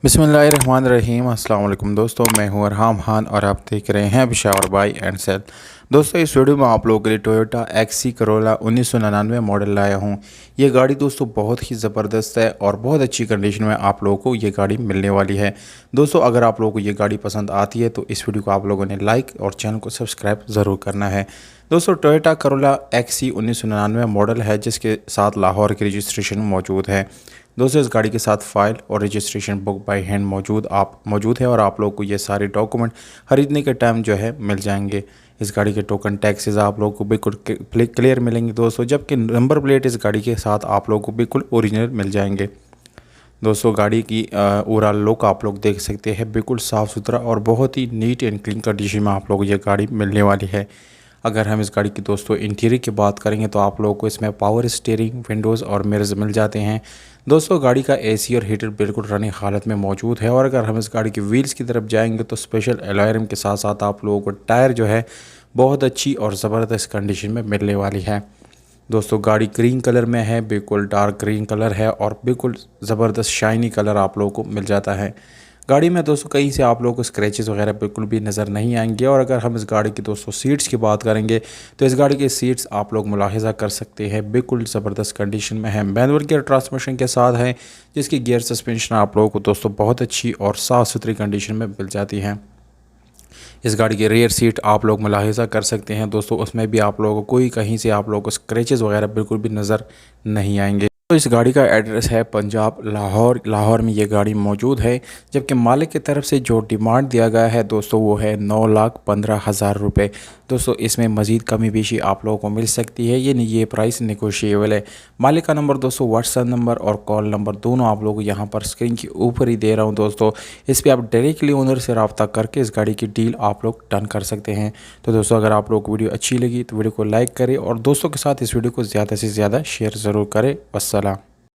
बिस्मिल्लाहिर्रहमानिर्रहीम। अस्सलाम वालेकुम दोस्तों, मैं हूं अरहाम खान और आप देख रहे हैं पेशावर बाई एंड सेल। दोस्तों, इस वीडियो में आप लोगों के लिए टोयोटा एक्सी करोला 1999 मॉडल लाया हूं। ये गाड़ी दोस्तों बहुत ही ज़बरदस्त है और बहुत अच्छी कंडीशन में आप लोगों को ये गाड़ी मिलने वाली है। दोस्तों, अगर आप लोगों को ये गाड़ी पसंद आती है तो इस वीडियो को आप लोगों ने लाइक और चैनल को सब्सक्राइब ज़रूर करना है। दोस्तों, टोयोटा करोला एक्सी 1999 मॉडल है जिसके साथ लाहौर की रजिस्ट्रेशन मौजूद है। दोस्तों, इस गाड़ी के साथ फ़ाइल और रजिस्ट्रेशन बुक बाय हैंड मौजूद है और आप लोग को ये सारे डॉक्यूमेंट ख़रीदने के टाइम जो है मिल जाएंगे। इस गाड़ी के टोकन टैक्सेस आप लोगों को बिल्कुल क्लियर मिलेंगे दोस्तों, जबकि नंबर प्लेट इस गाड़ी के साथ आप लोगों को बिल्कुल ओरिजिनल मिल जाएंगे। दोस्तों, गाड़ी की ओवरऑल लुक आप लोग देख सकते हैं, बिल्कुल साफ़ सुथरा और बहुत ही नीट एंड क्लीन कंडीशन में आप लोगों को ये गाड़ी मिलने वाली है। अगर हम इस गाड़ी की दोस्तों इंटीरियर की बात करेंगे तो आप लोगों को इसमें पावर स्टीयरिंग, विंडोज़ और मिरर्स मिल जाते हैं। दोस्तों, गाड़ी का एसी और हीटर बिल्कुल रनिंग हालत में मौजूद है। और अगर हम इस गाड़ी की व्हील्स की तरफ जाएंगे तो स्पेशल अलॉय रिम के साथ साथ आप लोगों को टायर जो है बहुत अच्छी और ज़बरदस्त कंडीशन में मिलने वाली है। दोस्तों, गाड़ी ग्रीन कलर में है, बिल्कुल डार्क ग्रीन कलर है और बिल्कुल ज़बरदस्त शाइनी कलर आप लोगों को मिल जाता है। गाड़ी में दोस्तों कहीं से आप लोगों को स्क्रैचेस वगैरह बिल्कुल भी नज़र नहीं आएंगे। और अगर हम इस गाड़ी की दोस्तों सीट्स की बात करेंगे तो इस गाड़ी के सीट्स आप लोग मुलाहिज़ा कर सकते हैं, बिल्कुल ज़बरदस्त कंडीशन में है। मैनुअल गियर ट्रांसमिशन के साथ है जिसकी गियर सस्पेंशन आप लोगों को दोस्तों बहुत अच्छी और साफ़ सुथरी कंडीशन में मिल जाती है। इस गाड़ी की रेयर सीट आप लोग मुलाहिज़ा कर सकते हैं दोस्तों, उसमें भी आप लोगों को कोई कहीं से आप लोगों को स्क्रैचेस वगैरह बिल्कुल भी नज़र नहीं आएंगे। तो इस गाड़ी का एड्रेस है पंजाब लाहौर में ये गाड़ी मौजूद है। जबकि मालिक की तरफ से जो डिमांड दिया गया है दोस्तों वो है 9,15,000 रुपये। दोस्तों, इसमें मज़ीद कमी बेशी आप लोगों को मिल सकती है, ये प्राइस निगोशिएबल है। मालिक का नंबर दोस्तों व्हाट्सएप नंबर और कॉल नंबर दोनों आप लोगों को यहाँ पर स्क्रीन के ऊपर ही दे रहा हूँ दोस्तों। इस पर आप डायरेक्टली ओनर से रब्ता करके इस गाड़ी की डील आप लोग डन कर सकते हैं। तो दोस्तों, अगर आप लोग को वीडियो अच्छी लगी तो वीडियो को लाइक करें और दोस्तों के साथ इस वीडियो को ज़्यादा से ज़्यादा शेयर ज़रूर करें। वस्सलाम।